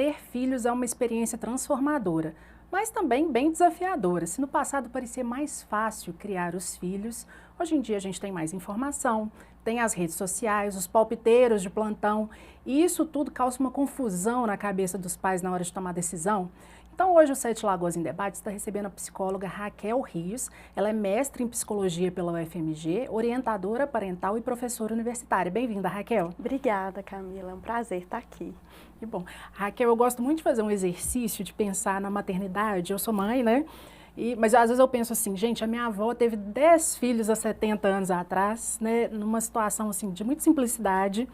ter filhos é uma experiência transformadora, mas também bem desafiadora. Se no passado parecia mais fácil criar os filhos, hoje em dia a gente tem mais informação, tem as redes sociais, os palpiteiros de plantão, e isso tudo causa uma confusão na cabeça dos pais na hora de tomar decisão. Então hoje o Sete Lagoas em Debate está recebendo a psicóloga Raquel Rios. Ela é mestre em psicologia pela UFMG, orientadora parental e professora universitária. Bem-vinda, Raquel. Obrigada, Camila. É um prazer estar aqui. Que bom. Raquel, eu gosto muito de fazer um exercício de pensar na maternidade. Eu sou mãe, né? Mas às vezes eu penso assim, gente, a minha avó teve 10 filhos há 70 anos atrás, né? Numa situação assim de muita simplicidade.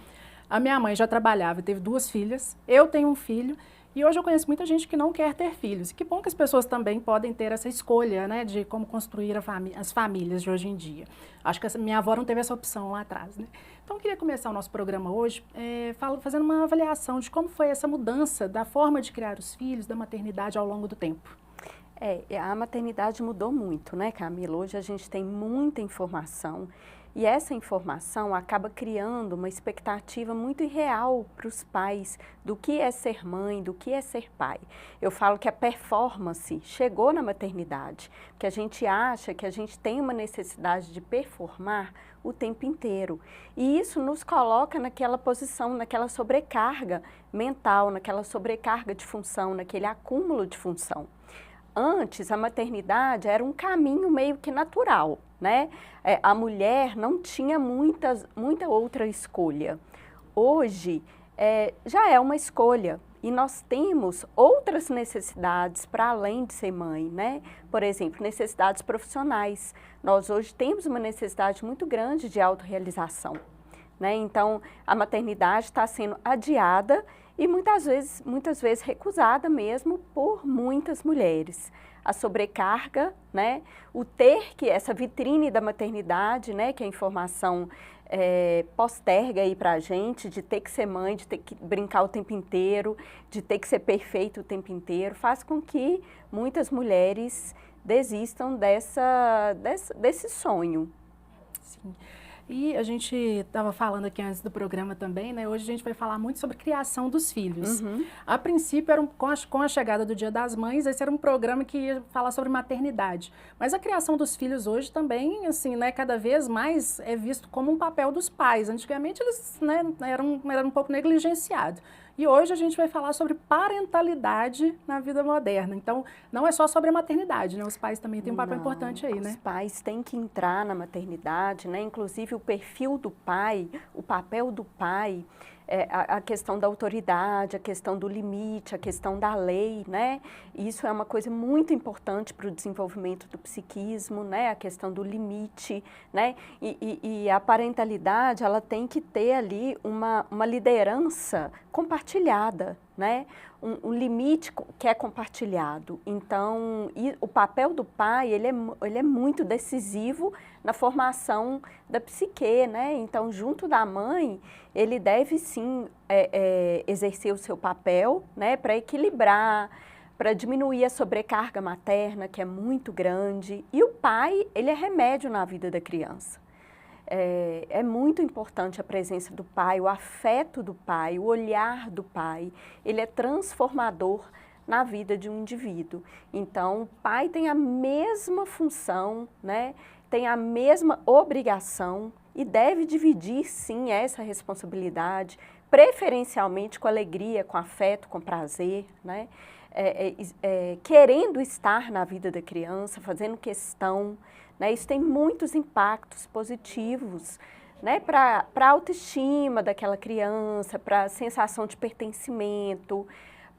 A minha mãe já trabalhava, teve 2 filhas. Eu tenho um filho. E hoje eu conheço muita gente que não quer ter filhos. Que bom que as pessoas também podem ter essa escolha, né, de como construir as famílias de hoje em dia. Acho que minha avó não teve essa opção lá atrás, né? Então eu queria começar o nosso programa hoje fazendo uma avaliação de como foi essa mudança da forma de criar os filhos, da maternidade ao longo do tempo. A maternidade mudou muito, né, Camila? Hoje a gente tem muita informação. E essa informação acaba criando uma expectativa muito irreal para os pais do que é ser mãe, do que é ser pai. Eu falo que a performance chegou na maternidade, que a gente acha que a gente tem uma necessidade de performar o tempo inteiro. E isso nos coloca naquela posição, naquela sobrecarga mental, naquela sobrecarga de função, naquele acúmulo de função. Antes, a maternidade era um caminho meio que natural, né? A mulher não tinha muita outra escolha. Hoje, já é uma escolha e nós temos outras necessidades para além de ser mãe, né? Por exemplo, necessidades profissionais. Nós hoje temos uma necessidade muito grande de autorrealização, né? Então, a maternidade está sendo adiada e muitas vezes recusada mesmo por muitas mulheres. A sobrecarga, né? O ter que essa vitrine da maternidade, né? Que a informação posterga aí pra gente, de ter que ser mãe, de ter que brincar o tempo inteiro, de ter que ser perfeito o tempo inteiro, faz com que muitas mulheres desistam desse sonho. Sim. E a gente estava falando aqui antes do programa também, né? Hoje a gente vai falar muito sobre criação dos filhos. Uhum. A princípio, com a chegada do Dia das Mães, esse era um programa que ia falar sobre maternidade. Mas a criação dos filhos hoje também, assim, né? Cada vez mais é visto como um papel dos pais. Antigamente eles, né, eram um pouco negligenciados. E hoje a gente vai falar sobre parentalidade na vida moderna. Então, não é só sobre a maternidade, né? Os pais também têm um papel importante aí, né? Os pais têm que entrar na maternidade, né? Inclusive o perfil do pai, o papel do pai, a questão da autoridade, a questão do limite, a questão da lei, né? Isso é uma coisa muito importante para o desenvolvimento do psiquismo, né? A questão do limite, né? E a parentalidade, ela tem que ter ali uma liderança compartilhada, né? Um limite que é compartilhado. Então, o papel do pai, ele é muito decisivo na formação da psique, né? Então, junto da mãe, ele deve sim exercer o seu papel, né? Para equilibrar, para diminuir a sobrecarga materna, que é muito grande. E o pai, ele é remédio na vida da criança. É muito importante a presença do pai, o afeto do pai, o olhar do pai. Ele é transformador na vida de um indivíduo. Então, o pai tem a mesma função, né? Tem a mesma obrigação e deve dividir, sim, essa responsabilidade, preferencialmente com alegria, com afeto, com prazer, né? Querendo estar na vida da criança, fazendo questão, né? Isso tem muitos impactos positivos, né? Para a autoestima daquela criança, para a sensação de pertencimento,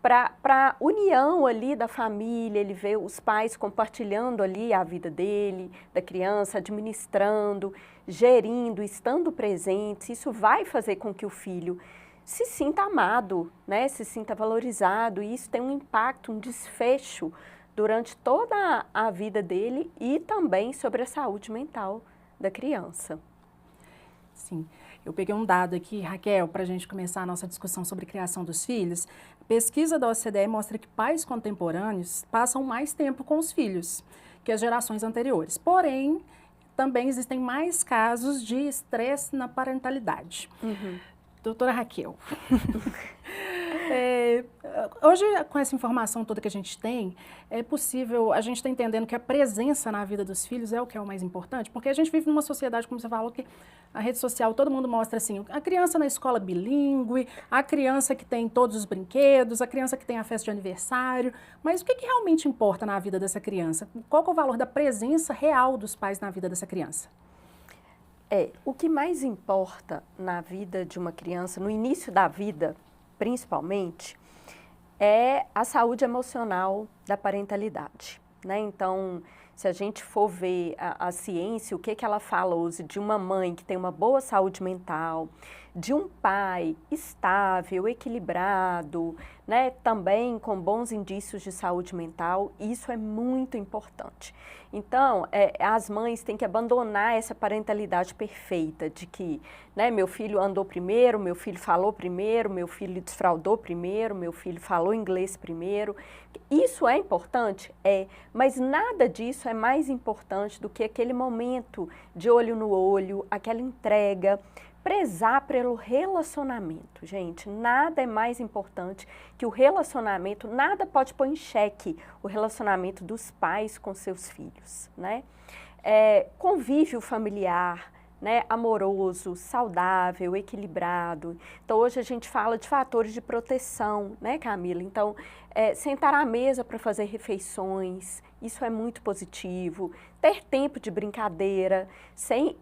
para a união ali da família. Ele vê os pais compartilhando ali a vida dele, da criança, administrando, gerindo, estando presentes. Isso vai fazer com que o filho se sinta amado, né? Se sinta valorizado, e isso tem um impacto, um desfecho durante toda a vida dele e também sobre a saúde mental da criança. Sim. Eu peguei um dado aqui, Raquel, para a gente começar a nossa discussão sobre criação dos filhos. A pesquisa da OCDE mostra que pais contemporâneos passam mais tempo com os filhos que as gerações anteriores. Porém, também existem mais casos de estresse na parentalidade. Uhum. Doutora Raquel, Hoje, com essa informação toda que a gente tem, é possível, a gente está entendendo que a presença na vida dos filhos é o que é o mais importante, porque a gente vive numa sociedade, como você falou, que a rede social, todo mundo mostra assim, a criança na escola bilíngue, a criança que tem todos os brinquedos, a criança que tem a festa de aniversário, mas o que realmente importa na vida dessa criança? Qual que é o valor da presença real dos pais na vida dessa criança? O que mais importa na vida de uma criança, no início da vida, principalmente, é a saúde emocional da parentalidade, né? Então, se a gente for ver a ciência, o que ela fala hoje de uma mãe que tem uma boa saúde mental, de um pai estável, equilibrado, né, também com bons indícios de saúde mental, isso é muito importante. Então, as mães têm que abandonar essa parentalidade perfeita de que, né, meu filho andou primeiro, meu filho falou primeiro, meu filho desfraudou primeiro, meu filho falou inglês primeiro. Isso é importante? Mas nada disso é mais importante do que aquele momento de olho no olho, aquela entrega, prezar pelo relacionamento, gente. Nada é mais importante que o relacionamento, nada pode pôr em xeque o relacionamento dos pais com seus filhos, né? Convívio familiar, né, amoroso, saudável, equilibrado. Então, hoje a gente fala de fatores de proteção, né, Camila? Então, sentar à mesa para fazer refeições, isso é muito positivo. Ter tempo de brincadeira, sem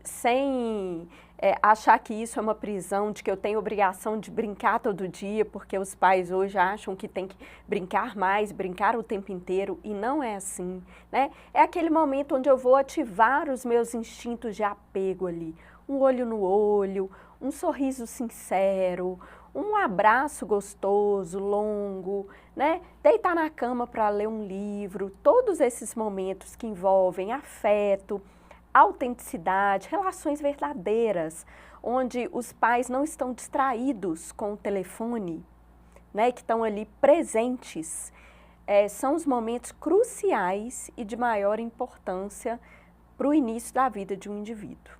achar que isso é uma prisão, de que eu tenho obrigação de brincar todo dia, porque os pais hoje acham que tem que brincar mais, brincar o tempo inteiro, e não é assim, né? É aquele momento onde eu vou ativar os meus instintos de apego ali. Um olho no olho, um sorriso sincero, um abraço gostoso, longo, né? Deitar na cama para ler um livro, todos esses momentos que envolvem afeto, autenticidade, relações verdadeiras, onde os pais não estão distraídos com o telefone, né, que estão ali presentes, são os momentos cruciais e de maior importância para o início da vida de um indivíduo.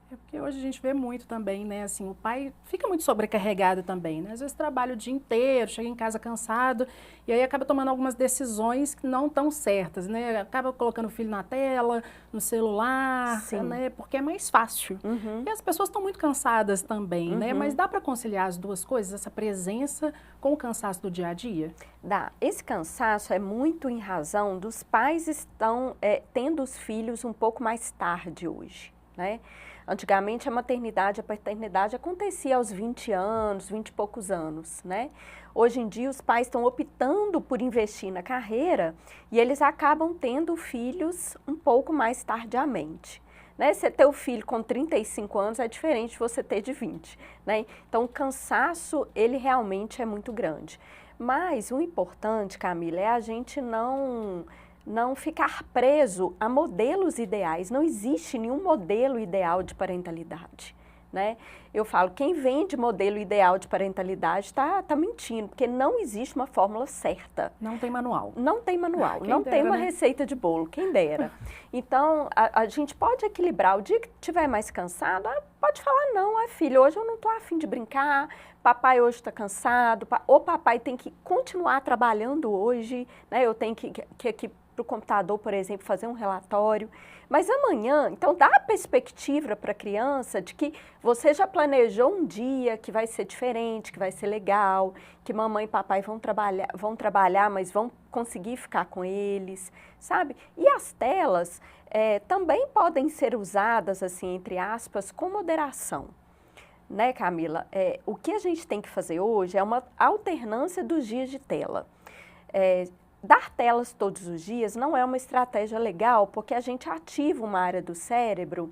Porque hoje a gente vê muito também, né, assim, o pai fica muito sobrecarregado também, né, às vezes trabalha o dia inteiro, chega em casa cansado, e aí acaba tomando algumas decisões que não tão certas, né, acaba colocando o filho na tela, no celular, né, porque é mais fácil. E as pessoas estão muito cansadas também, né, mas dá para conciliar as duas coisas, essa presença com o cansaço do dia a dia? Dá. Esse cansaço é muito em razão dos pais estão tendo os filhos um pouco mais tarde hoje, né? Antigamente a maternidade, a paternidade acontecia aos 20 anos, 20 e poucos anos, né? Hoje em dia os pais estão optando por investir na carreira e eles acabam tendo filhos um pouco mais tardiamente, né? Você ter o filho com 35 anos é diferente de você ter de 20, né? Então o cansaço, ele realmente é muito grande. Mas o importante, Camila, é a gente não ficar preso a modelos ideais. Não existe nenhum modelo ideal de parentalidade, né? Eu falo, quem vende modelo ideal de parentalidade tá mentindo, porque não existe uma fórmula certa. Não tem manual. Não tem manual, Quem não dera, tem uma né? receita de bolo, quem dera. Então, a gente pode equilibrar. O dia que estiver mais cansado, pode falar, não, filho, hoje eu não estou afim de brincar, papai hoje está cansado, ou papai tem que continuar trabalhando hoje, né? Eu tenho que aqui para o computador, por exemplo, fazer um relatório. Mas amanhã, então dá a perspectiva para a criança de que você já planejou um dia que vai ser diferente, que vai ser legal, que mamãe e papai vão trabalhar, mas vão conseguir ficar com eles, sabe? E as telas também podem ser usadas, assim, entre aspas, com moderação. Né, Camila? O que a gente tem que fazer hoje é uma alternância dos dias de tela. Dar telas todos os dias não é uma estratégia legal, porque a gente ativa uma área do cérebro,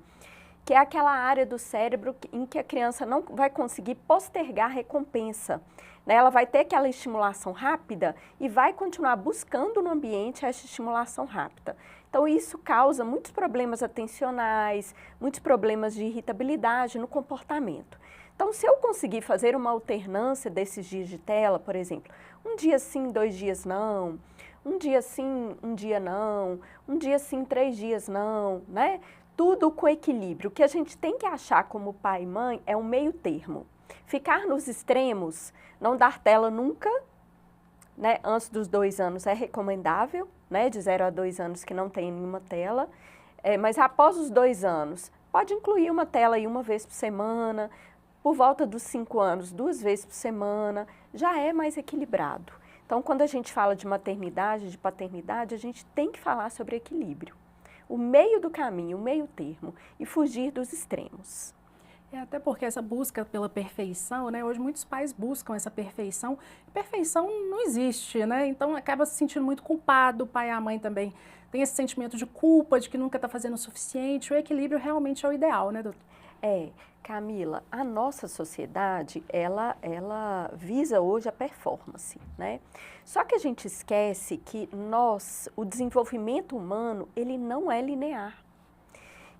que é aquela área do cérebro em que a criança não vai conseguir postergar a recompensa, né? Ela vai ter aquela estimulação rápida e vai continuar buscando no ambiente essa estimulação rápida. Então, isso causa muitos problemas atencionais, muitos problemas de irritabilidade no comportamento. Então, se eu conseguir fazer uma alternância desses dias de tela, por exemplo, um dia sim, 2 dias não, um dia sim, um dia não, um dia sim, 3 dias não, né? Tudo com equilíbrio. O que a gente tem que achar como pai e mãe é um meio termo. Ficar nos extremos, não dar tela nunca, né? Antes dos 2 anos é recomendável, né? De 0 a 2 anos que não tem nenhuma tela. Mas após os 2 anos, pode incluir uma tela aí 1 vez por semana. Por volta dos 5 anos, 2 vezes por semana, já é mais equilibrado. Então, quando a gente fala de maternidade, de paternidade, a gente tem que falar sobre equilíbrio. O meio do caminho, o meio termo, e fugir dos extremos. Até porque essa busca pela perfeição, né? Hoje muitos pais buscam essa perfeição. Perfeição não existe, né? Então acaba se sentindo muito culpado, o pai e a mãe também tem esse sentimento de culpa, de que nunca está fazendo o suficiente. O equilíbrio realmente é o ideal, né, doutor? Camila, a nossa sociedade, ela visa hoje a performance, né? Só que a gente esquece que o desenvolvimento humano, ele não é linear.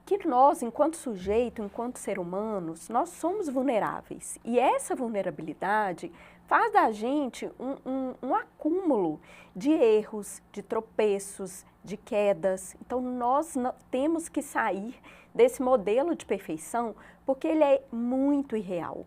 Que nós, enquanto sujeito, enquanto ser humanos, nós somos vulneráveis. E essa vulnerabilidade faz da gente um acúmulo de erros, de tropeços, de quedas. Então, nós temos que sair desse modelo de perfeição, porque ele é muito irreal,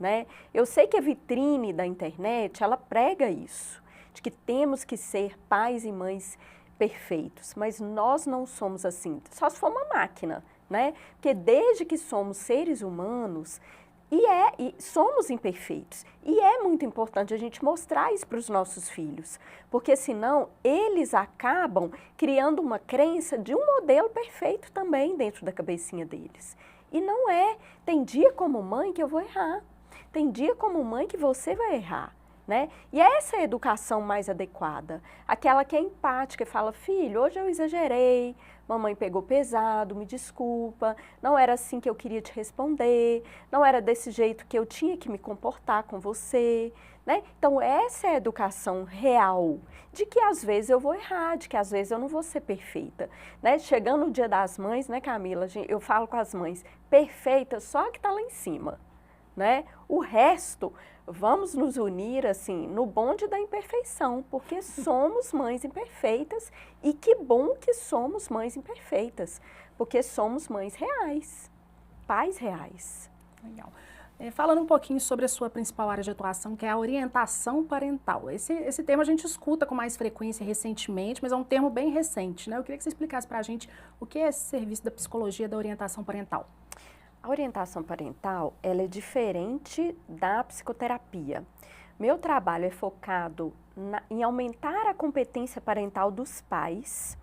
né? Eu sei que a vitrine da internet, ela prega isso, de que temos que ser pais e mães perfeitos, mas nós não somos assim, só se for uma máquina, né? Porque desde que somos seres humanos, e somos imperfeitos. E é muito importante a gente mostrar isso para os nossos filhos, porque senão eles acabam criando uma crença de um modelo perfeito também dentro da cabecinha deles. E não é. Tem dia como mãe que eu vou errar. Tem dia como mãe que você vai errar. Né? E essa é a educação mais adequada, aquela que é empática e fala, filho, hoje eu exagerei, mamãe pegou pesado, me desculpa, não era assim que eu queria te responder, não era desse jeito que eu tinha que me comportar com você, né? Então essa é a educação real, de que às vezes eu vou errar, de que às vezes eu não vou ser perfeita, né? Chegando o Dia das Mães, né, Camila, eu falo com as mães, perfeita só a que está lá em cima, né? O resto, vamos nos unir, assim, no bonde da imperfeição, porque somos mães imperfeitas e que bom que somos mães imperfeitas, porque somos mães reais, pais reais. Legal. Falando um pouquinho sobre a sua principal área de atuação, que é a orientação parental. Esse termo a gente escuta com mais frequência recentemente, mas é um termo bem recente, né? Eu queria que você explicasse para a gente o que é esse serviço da psicologia da orientação parental. A orientação parental, ela é diferente da psicoterapia. Meu trabalho é focado em aumentar a competência parental dos pais,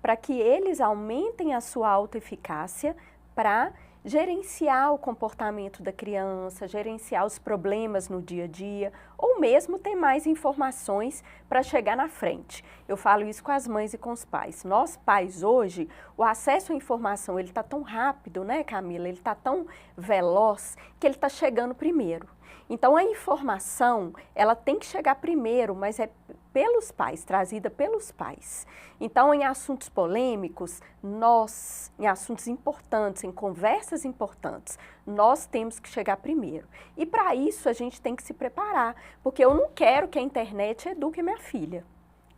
para que eles aumentem a sua autoeficácia para gerenciar o comportamento da criança, gerenciar os problemas no dia a dia, ou mesmo ter mais informações para chegar na frente. Eu falo isso com as mães e com os pais. Nós pais hoje, o acesso à informação, ele está tão rápido, né, Camila? Ele está tão veloz que ele está chegando primeiro. Então, a informação, ela tem que chegar primeiro, mas é pelos pais, trazida pelos pais. Então, em assuntos polêmicos, em assuntos importantes, em conversas importantes, nós temos que chegar primeiro. E para isso, a gente tem que se preparar, porque eu não quero que a internet eduque minha filha.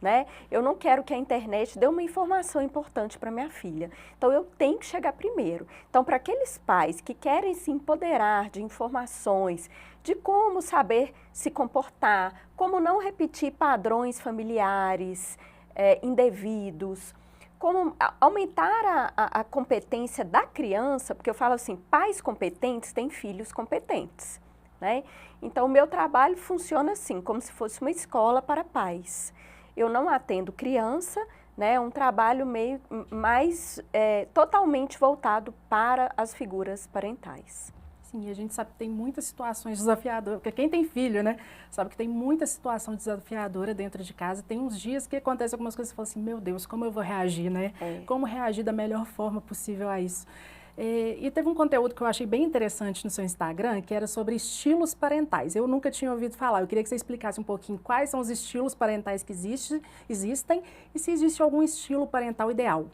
Né? Eu não quero que a internet dê uma informação importante para minha filha. Então, eu tenho que chegar primeiro. Então, para aqueles pais que querem se empoderar de informações, de como saber se comportar, como não repetir padrões familiares indevidos, como aumentar a competência da criança, porque eu falo assim, pais competentes têm filhos competentes. Né? Então, o meu trabalho funciona assim, como se fosse uma escola para pais. Eu não atendo criança, né? É um trabalho totalmente voltado para as figuras parentais. Sim, a gente sabe que tem muitas situações desafiadoras, porque quem tem filho, né, sabe que tem muita situação desafiadora dentro de casa. Tem uns dias que acontecem algumas coisas e você fala assim, meu Deus, como eu vou reagir, né? Como reagir da melhor forma possível a isso? E teve um conteúdo que eu achei bem interessante no seu Instagram, que era sobre estilos parentais. Eu nunca tinha ouvido falar, eu queria que você explicasse um pouquinho quais são os estilos parentais que existem e se existe algum estilo parental ideal.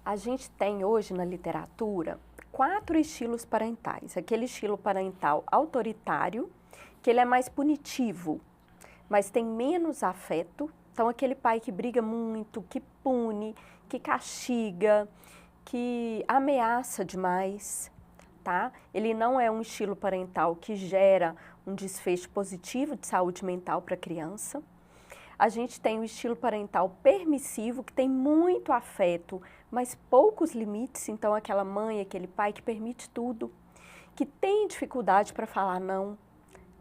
A gente tem hoje na literatura 4 estilos parentais. Aquele estilo parental autoritário, que ele é mais punitivo, mas tem menos afeto. Então, aquele pai que briga muito, que pune, que castiga, que ameaça demais, tá? Ele não é um estilo parental que gera um desfecho positivo de saúde mental para a criança. A gente tem o estilo parental permissivo, que tem muito afeto, mas poucos limites. Então, aquela mãe, aquele pai que permite tudo, que tem dificuldade para falar não,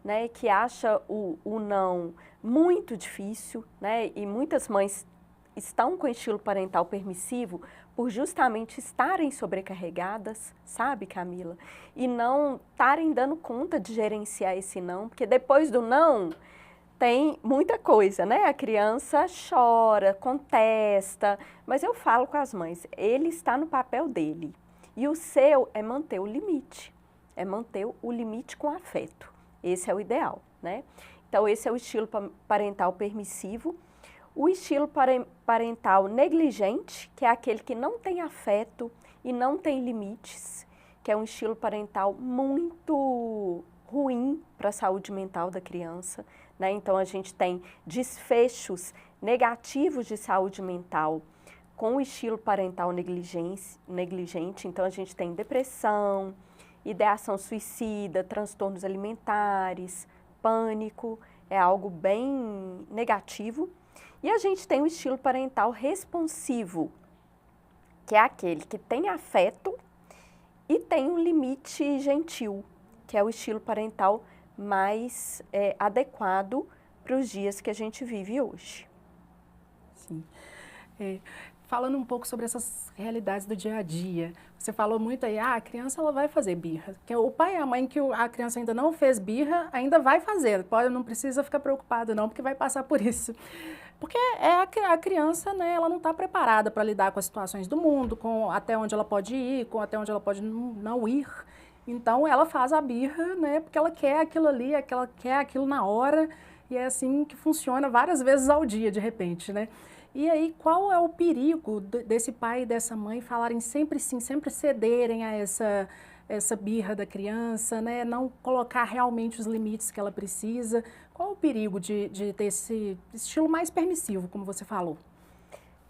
né? Que acha o não muito difícil, né? E muitas mães estão com estilo parental permissivo por justamente estarem sobrecarregadas, sabe, Camila? E não estarem dando conta de gerenciar esse não, porque depois do não tem muita coisa, né? A criança chora, contesta, mas eu falo com as mães, ele está no papel dele. E o seu é manter o limite, com afeto. Esse é o ideal, né? Então, esse é o estilo parental permissivo. O estilo parental negligente, que é aquele que não tem afeto e não tem limites, que é um estilo parental muito ruim para a saúde mental da criança, né? Então, a gente tem desfechos negativos de saúde mental com o estilo parental negligente. Então, a gente tem depressão, ideação suicida, transtornos alimentares, pânico, é algo bem negativo. E a gente tem o estilo parental responsivo, que é aquele que tem afeto e tem um limite gentil, que é o estilo parental mais adequado para os dias que a gente vive hoje. Sim. Falando um pouco sobre essas realidades do dia a dia, você falou muito aí, a criança ela vai fazer birra. Que o pai e a mãe que a criança ainda não fez birra, ainda vai fazer. Não precisa ficar preocupado não, porque vai passar por isso. Porque a criança, né, ela não está preparada para lidar com as situações do mundo, com até onde ela pode ir, com até onde ela pode não ir. Então, ela faz a birra, né, porque ela quer aquilo ali, ela quer aquilo na hora, e é assim que funciona várias vezes ao dia, de repente, né? E aí, qual é o perigo desse pai e dessa mãe falarem sempre sim, sempre cederem a essa birra da criança, né? Não colocar realmente os limites que ela precisa? Qual o perigo de ter esse estilo mais permissivo, como você falou?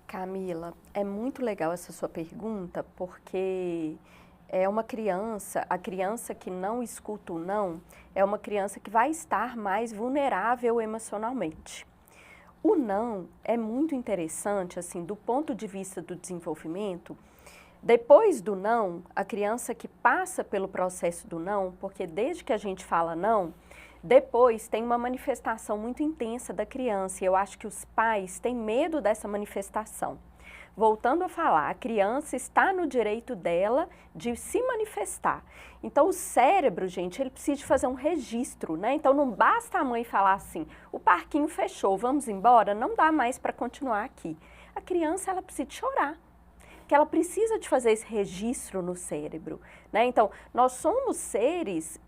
Camila, é muito legal essa sua pergunta, porque é uma criança, a criança que não escuta o não, é uma criança que vai estar mais vulnerável emocionalmente. O não é muito interessante, assim, do ponto de vista do desenvolvimento. Depois do não, a criança que passa pelo processo do não, porque desde que a gente fala não, depois tem uma manifestação muito intensa da criança, e eu acho que os pais têm medo dessa manifestação. Voltando a falar, a criança está no direito dela de se manifestar. Então, o cérebro, gente, ele precisa de fazer um registro, né? Então, não basta a mãe falar assim, o parquinho fechou, vamos embora, não dá mais para continuar aqui. A criança, ela precisa de chorar, que ela precisa de fazer esse registro no cérebro, né? Então, nós somos seres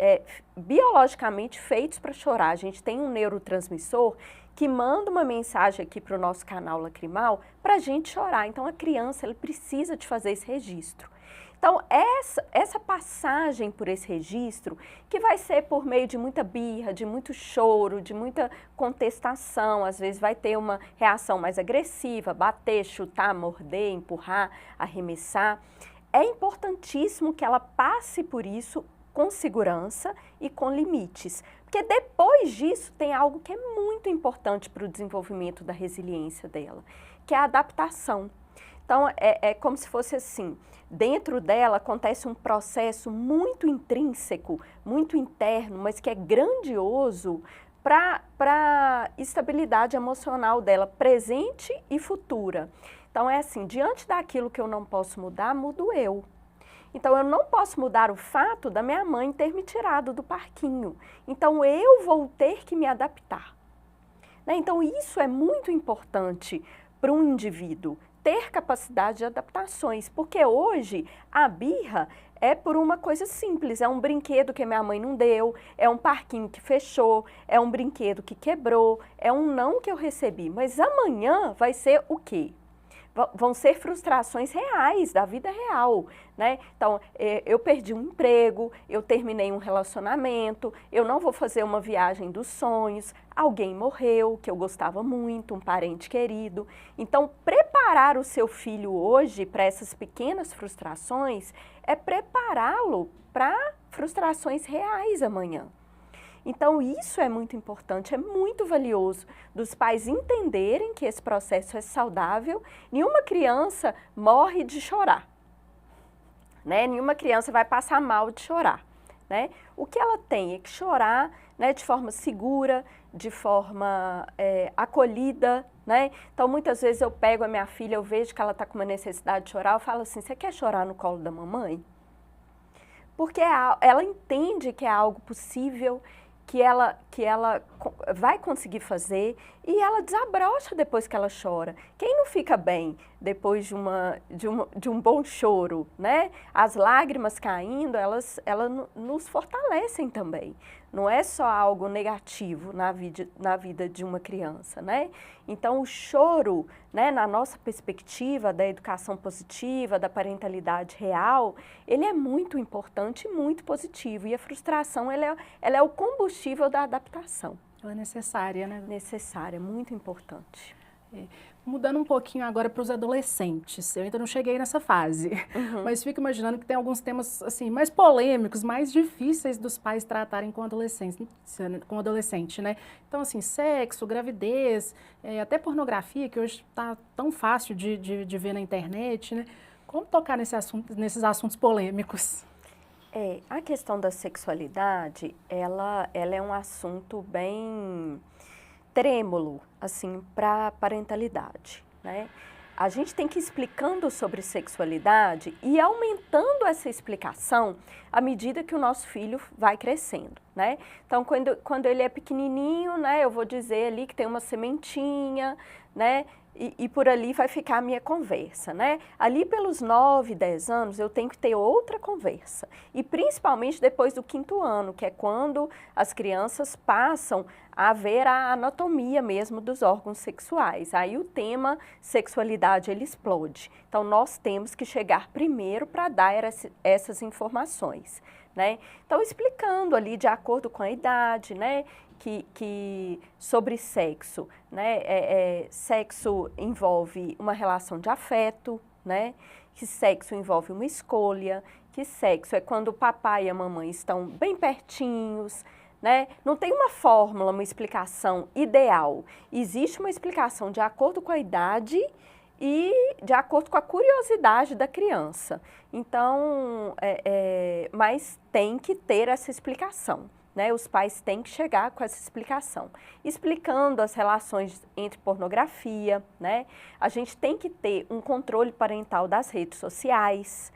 biologicamente feitos para chorar. A gente tem um neurotransmissor que manda uma mensagem aqui para o nosso canal lacrimal para a gente chorar. Então, a criança ela precisa de fazer esse registro. Então, essa passagem por esse registro, que vai ser por meio de muita birra, de muito choro, de muita contestação, às vezes vai ter uma reação mais agressiva, bater, chutar, morder, empurrar, arremessar. É importantíssimo que ela passe por isso com segurança e com limites. Porque depois disso tem algo que é muito importante para o desenvolvimento da resiliência dela, que é a adaptação. Então, é como se fosse assim, dentro dela acontece um processo muito intrínseco, muito interno, mas que é grandioso para a estabilidade emocional dela, presente e futura. Então, é assim, diante daquilo que eu não posso mudar, mudo eu. Então, eu não posso mudar o fato da minha mãe ter me tirado do parquinho. Então, eu vou ter que me adaptar. Né? Então, isso é muito importante para um indivíduo, ter capacidade de adaptações. Porque hoje, a birra é por uma coisa simples. É um brinquedo que minha mãe não deu, é um parquinho que fechou, é um brinquedo que quebrou, é um não que eu recebi. Mas amanhã vai ser o quê? Vão ser frustrações reais, da vida real, né? Então, eu perdi um emprego, eu terminei um relacionamento, eu não vou fazer uma viagem dos sonhos, alguém morreu, que eu gostava muito, um parente querido. Então, preparar o seu filho hoje para essas pequenas frustrações é prepará-lo para frustrações reais amanhã. Então, isso é muito importante, é muito valioso dos pais entenderem que esse processo é saudável. Nenhuma criança morre de chorar, né? Nenhuma criança vai passar mal de chorar, né? O que ela tem é que chorar, né, de forma segura, de forma acolhida, né? Então, muitas vezes eu pego a minha filha, eu vejo que ela está com uma necessidade de chorar, eu falo assim, você quer chorar no colo da mamãe? Porque ela entende que é algo possível, que ela vai conseguir fazer e ela desabrocha depois que ela chora. Quem não fica bem depois de um bom choro, né? As lágrimas caindo, elas nos fortalecem também. Não é só algo negativo na vida de uma criança, né? Então, o choro, né, na nossa perspectiva da educação positiva, da parentalidade real, ele é muito importante e muito positivo. E a frustração, ela é o combustível da adaptação. Ela é necessária, né? Necessária, muito importante. Mudando um pouquinho agora para os adolescentes, eu ainda não cheguei nessa fase, mas fico imaginando que tem alguns temas assim, mais polêmicos, mais difíceis dos pais tratarem com adolescente, né? Então, assim, sexo, gravidez, até pornografia, que hoje está tão fácil de ver na internet, né? Como tocar nesses assuntos polêmicos? A questão da sexualidade, ela é um assunto bem trêmulo, assim, para a parentalidade, né? A gente tem que ir explicando sobre sexualidade e aumentando essa explicação à medida que o nosso filho vai crescendo, né? Então, quando ele é pequenininho, né, eu vou dizer ali que tem uma sementinha, né? E por ali vai ficar a minha conversa, né? Ali pelos 9, 10 anos eu tenho que ter outra conversa. E principalmente depois do 5º ano, que é quando as crianças passam a ver a anatomia mesmo dos órgãos sexuais. Aí o tema sexualidade, ele explode. Então nós temos que chegar primeiro para dar essas informações, né? Então explicando ali de acordo com a idade, né? Que sobre sexo, né? Sexo envolve uma relação de afeto, né? Que sexo envolve uma escolha, que sexo é quando o papai e a mamãe estão bem pertinhos, né? Não tem uma fórmula, uma explicação ideal. Existe uma explicação de acordo com a idade e de acordo com a curiosidade da criança. Então, mas tem que ter essa explicação. Né, os pais têm que chegar com essa explicação, explicando as relações entre pornografia, né? A gente tem que ter um controle parental das redes sociais,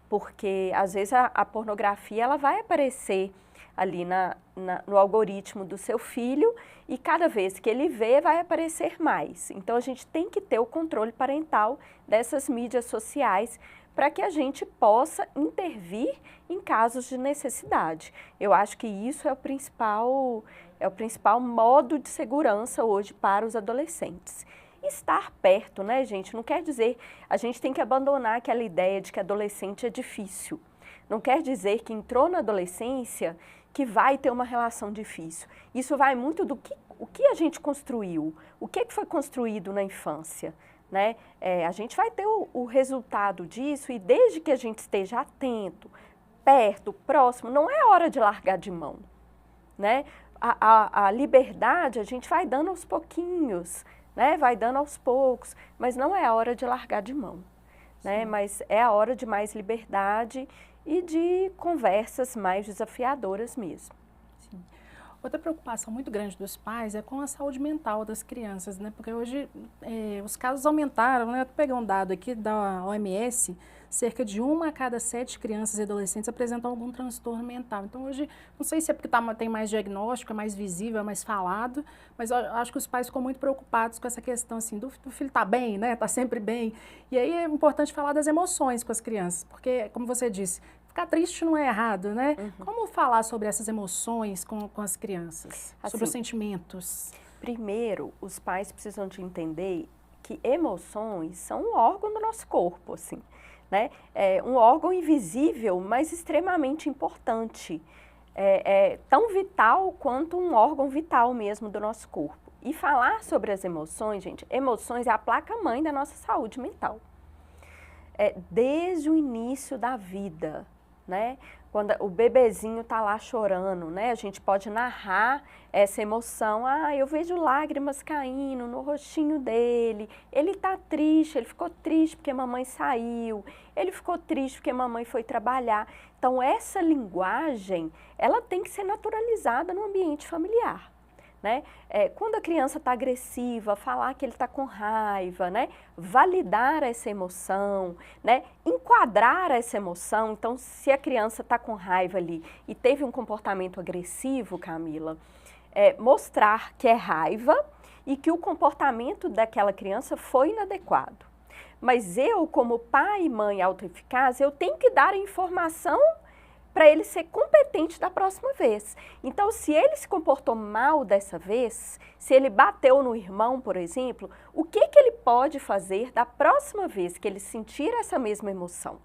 porque às vezes a pornografia ela vai aparecer ali no algoritmo do seu filho e cada vez que ele vê vai aparecer mais. Então a gente tem que ter o controle parental dessas mídias sociais para que a gente possa intervir em casos de necessidade. Eu acho que isso é o principal modo de segurança hoje para os adolescentes. Estar perto, né, gente? Não quer dizer, a gente tem que abandonar aquela ideia de que adolescente é difícil. Não quer dizer que entrou na adolescência que vai ter uma relação difícil. Isso vai muito do que a gente construiu, o que foi construído na infância. Né? A gente vai ter o resultado disso e desde que a gente esteja atento, perto, próximo, não é hora de largar de mão. Né? A liberdade a gente vai dando aos pouquinhos, né? Vai dando aos poucos, mas não é a hora de largar de mão. Né? Mas é a hora de mais liberdade e de conversas mais desafiadoras mesmo. Sim. Outra preocupação muito grande dos pais é com a saúde mental das crianças, né? Porque hoje os casos aumentaram, né? Eu peguei um dado aqui da OMS, cerca de 1 a cada 7 crianças e adolescentes apresentam algum transtorno mental. Então hoje, não sei se é porque tem mais diagnóstico, é mais visível, é mais falado, mas eu acho que os pais ficam muito preocupados com essa questão assim, do filho tá bem, né? Tá sempre bem. E aí é importante falar das emoções com as crianças, porque, como você disse, ficar triste não é errado, né? Como falar sobre essas emoções com as crianças, assim, sobre os sentimentos? Primeiro, os pais precisam de entender que emoções são um órgão do nosso corpo, assim, né? É um órgão invisível, mas extremamente importante. É tão vital quanto um órgão vital mesmo do nosso corpo. E falar sobre as emoções, gente, emoções é a placa-mãe da nossa saúde mental. Desde o início da vida, né? Quando o bebezinho está lá chorando, né? A gente pode narrar essa emoção. Ah, eu vejo lágrimas caindo no rostinho dele. Ele está triste, ele ficou triste porque a mamãe saiu. Ele ficou triste porque a mamãe foi trabalhar. Então, essa linguagem, ela tem que ser naturalizada no ambiente familiar. Né? Quando a criança está agressiva, falar que ele está com raiva, né? Validar essa emoção, né? Enquadrar essa emoção. Então, se a criança está com raiva ali e teve um comportamento agressivo, Camila, mostrar que é raiva e que o comportamento daquela criança foi inadequado. Mas eu, como pai e mãe autoeficaz, eu tenho que dar a informação para ele ser competente da próxima vez. Então, se ele se comportou mal dessa vez, se ele bateu no irmão, por exemplo, o que ele pode fazer da próxima vez que ele sentir essa mesma emoção?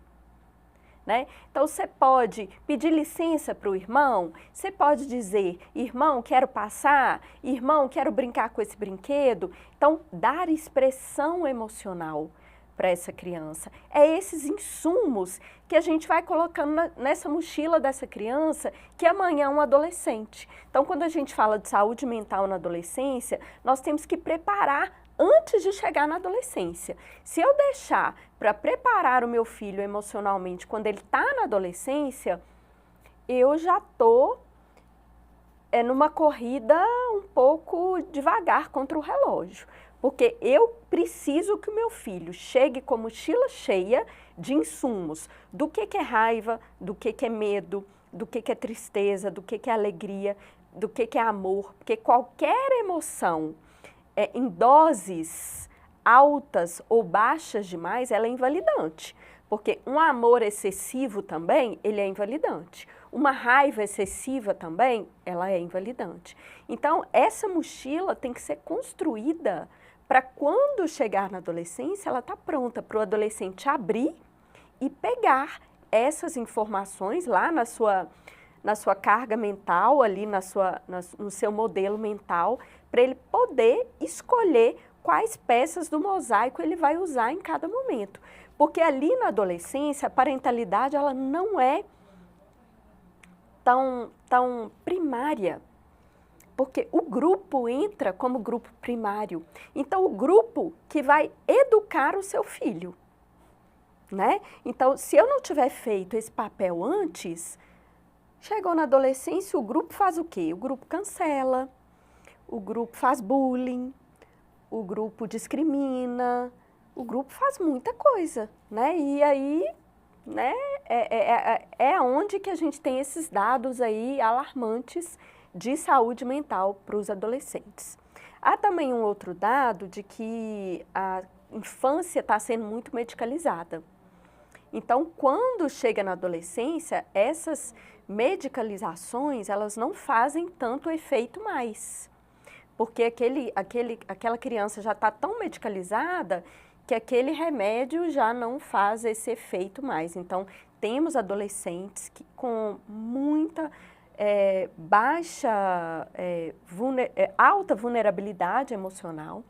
Né? Então, você pode pedir licença para o irmão, você pode dizer, irmão, quero passar, irmão, quero brincar com esse brinquedo. Então, dar expressão emocional para essa criança. É esses insumos que a gente vai colocando nessa mochila dessa criança, que amanhã é um adolescente. Então, quando a gente fala de saúde mental na adolescência, nós temos que preparar antes de chegar na adolescência. Se eu deixar para preparar o meu filho emocionalmente quando ele está na adolescência, eu já estou numa corrida um pouco devagar contra o relógio. Porque eu preciso que o meu filho chegue com mochila cheia de insumos, do que é raiva, do que é medo, do que é tristeza, do que é alegria, do que é amor. Porque qualquer emoção em doses altas ou baixas demais, ela é invalidante. Porque um amor excessivo também, ele é invalidante. Uma raiva excessiva também, ela é invalidante. Então, essa mochila tem que ser construída para quando chegar na adolescência, ela está pronta para o adolescente abrir e pegar essas informações lá na sua carga mental, ali no seu modelo mental, para ele poder escolher quais peças do mosaico ele vai usar em cada momento. Porque ali na adolescência, a parentalidade ela não é tão primária. Porque o grupo entra como grupo primário. Então, o grupo que vai educar o seu filho, né? Então, se eu não tiver feito esse papel antes, chegou na adolescência, o grupo faz o quê? O grupo cancela, o grupo faz bullying, o grupo discrimina, o grupo faz muita coisa, né? E aí, né, é onde que a gente tem esses dados aí alarmantes de saúde mental para os adolescentes. Há também um outro dado de que a infância está sendo muito medicalizada. Então, quando chega na adolescência, essas medicalizações, elas não fazem tanto efeito mais. Porque aquela criança já está tão medicalizada que aquele remédio já não faz esse efeito mais. Então, temos adolescentes que com muita alta vulnerabilidade emocional,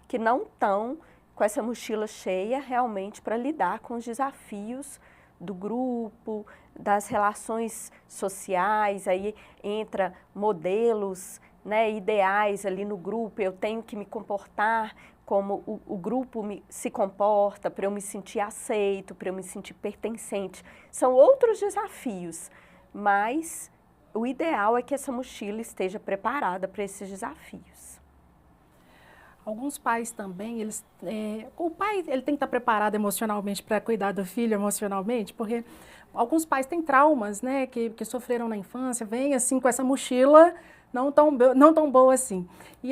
que não estão com essa mochila cheia realmente para lidar com os desafios do grupo, das relações sociais, aí entra modelos, né, ideais ali no grupo, eu tenho que me comportar como o grupo se comporta, para eu me sentir aceito, para eu me sentir pertencente. São outros desafios, mas o ideal é que essa mochila esteja preparada para esses desafios. Alguns pais também, o pai ele tem que estar preparado emocionalmente para cuidar do filho emocionalmente, porque alguns pais têm traumas, né, que sofreram na infância, vêm assim com essa mochila não tão boa assim. E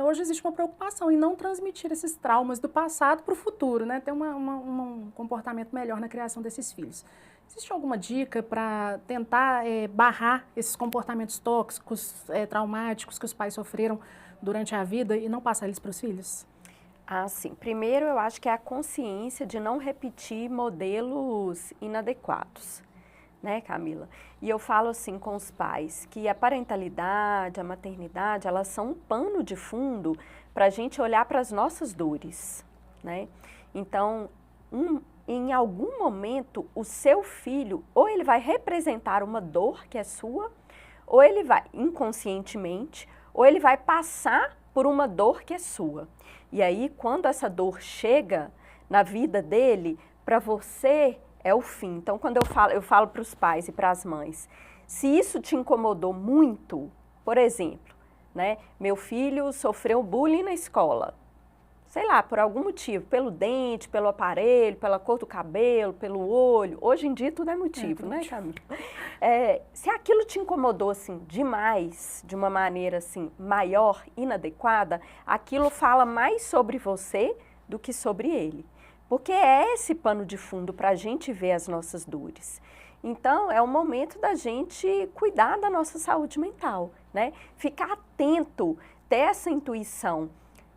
hoje existe uma preocupação em não transmitir esses traumas do passado para o futuro, né, ter um comportamento melhor na criação desses filhos. Existe alguma dica para tentar barrar esses comportamentos tóxicos, traumáticos que os pais sofreram durante a vida e não passar eles para os filhos? Ah, sim. Primeiro, eu acho que é a consciência de não repetir modelos inadequados, né, Camila? E eu falo assim com os pais, que a parentalidade, a maternidade, elas são um pano de fundo para a gente olhar para as nossas dores, né? Então, em algum momento, o seu filho, ou ele vai representar uma dor que é sua, ou ele vai, inconscientemente, ou ele vai passar por uma dor que é sua. E aí, quando essa dor chega na vida dele, para você é o fim. Então, quando eu falo para os pais e para as mães, se isso te incomodou muito, por exemplo, né, meu filho sofreu bullying na escola, sei lá, por algum motivo, pelo dente, pelo aparelho, pela cor do cabelo, pelo olho. Hoje em dia tudo é motivo, né, Camila? Se aquilo te incomodou, assim, demais, de uma maneira, assim, maior, inadequada, aquilo fala mais sobre você do que sobre ele. Porque é esse pano de fundo para a gente ver as nossas dores. Então, é o momento da gente cuidar da nossa saúde mental, né? Ficar atento, ter essa intuição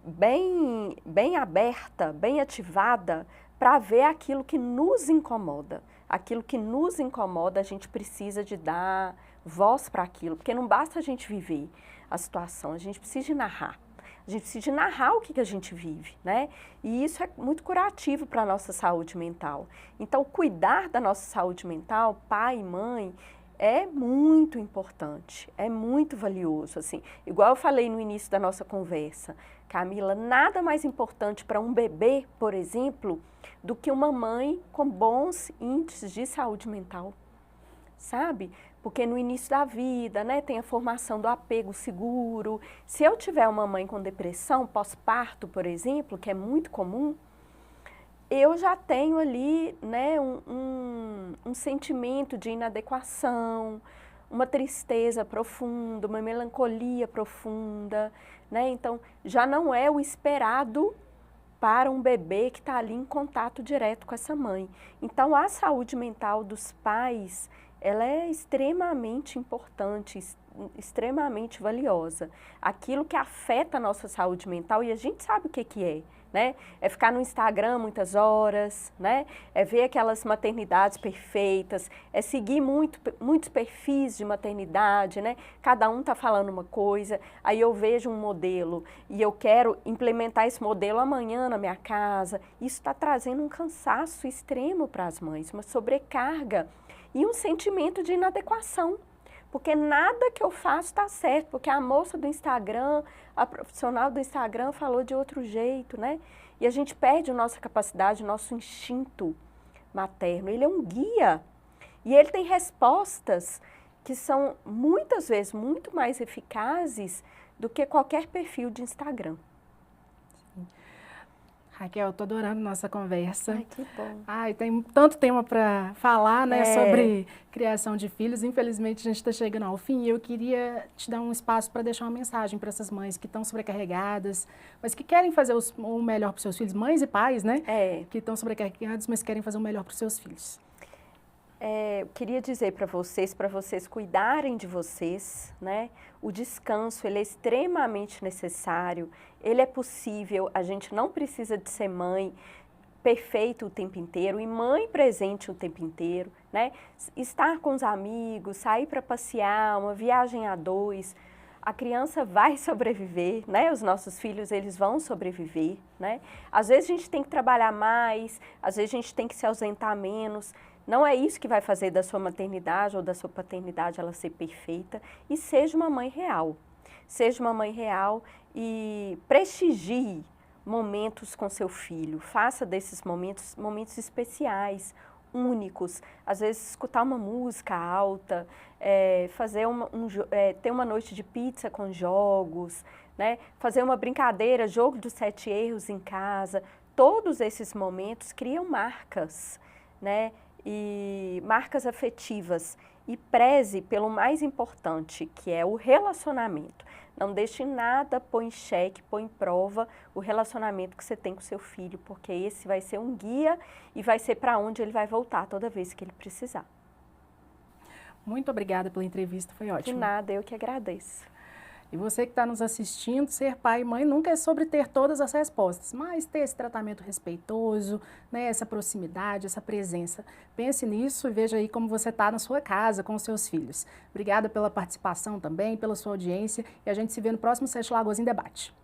bem aberta, bem ativada, para ver aquilo que nos incomoda. Aquilo que nos incomoda, a gente precisa de dar voz para aquilo, porque não basta a gente viver a situação, a gente precisa de narrar. A gente precisa de narrar o que a gente vive, né? E isso é muito curativo para a nossa saúde mental. Então, cuidar da nossa saúde mental, pai e mãe, é muito importante, é muito valioso, assim. Igual eu falei no início da nossa conversa, Camila, nada mais importante para um bebê, por exemplo, do que uma mãe com bons índices de saúde mental, sabe? Porque no início da vida, né, tem a formação do apego seguro. Se eu tiver uma mãe com depressão pós-parto, por exemplo, que é muito comum, eu já tenho ali, né, um sentimento de inadequação, uma tristeza profunda, uma melancolia profunda, né? Então, já não é o esperado para um bebê que está ali em contato direto com essa mãe. Então, a saúde mental dos pais, ela é extremamente importante, extremamente valiosa. Aquilo que afeta a nossa saúde mental, e a gente sabe o que é, né? É ficar no Instagram muitas horas, né? É ver aquelas maternidades perfeitas, é seguir muitos perfis de maternidade, né? Cada um está falando uma coisa, aí eu vejo um modelo e eu quero implementar esse modelo amanhã na minha casa. Isso está trazendo um cansaço extremo para as mães, uma sobrecarga e um sentimento de inadequação. Porque nada que eu faço está certo, porque a moça do Instagram, a profissional do Instagram falou de outro jeito, né? E a gente perde a nossa capacidade, o nosso instinto materno. Ele é um guia e ele tem respostas que são muitas vezes muito mais eficazes do que qualquer perfil de Instagram. Raquel, eu tô adorando nossa conversa. Ai, que bom. Ai, tem tanto tema para falar, né, sobre criação de filhos. Infelizmente, a gente está chegando ao fim e eu queria te dar um espaço para deixar uma mensagem para essas mães que estão sobrecarregadas, mas que querem fazer o melhor para os seus filhos, mães e pais, né? Que estão sobrecarregados, mas querem fazer o melhor para os seus filhos. Eu queria dizer para vocês cuidarem de vocês, né? O descanso, ele é extremamente necessário, ele é possível, a gente não precisa de ser mãe perfeita o tempo inteiro e mãe presente o tempo inteiro, né? Estar com os amigos, sair para passear, uma viagem a dois, a criança vai sobreviver, né? Os nossos filhos, eles vão sobreviver, né? Às vezes a gente tem que trabalhar mais, às vezes a gente tem que se ausentar menos. Não é isso que vai fazer da sua maternidade ou da sua paternidade ela ser perfeita. E seja uma mãe real. Seja uma mãe real e prestigie momentos com seu filho. Faça desses momentos especiais, únicos. Às vezes, escutar uma música alta, ter uma noite de pizza com jogos, né? Fazer uma brincadeira, jogo dos 7 erros em casa. Todos esses momentos criam marcas, né? E marcas afetivas, e preze pelo mais importante, que é o relacionamento. Não deixe nada pôr em xeque, pôr em prova o relacionamento que você tem com seu filho, porque esse vai ser um guia e vai ser para onde ele vai voltar toda vez que ele precisar. Muito obrigada pela entrevista, foi ótimo. De nada, eu que agradeço. E você que está nos assistindo, ser pai e mãe nunca é sobre ter todas as respostas, mas ter esse tratamento respeitoso, né, essa proximidade, essa presença. Pense nisso e veja aí como você está na sua casa com os seus filhos. Obrigada pela participação também, pela sua audiência e a gente se vê no próximo Sete Lagoas em Debate.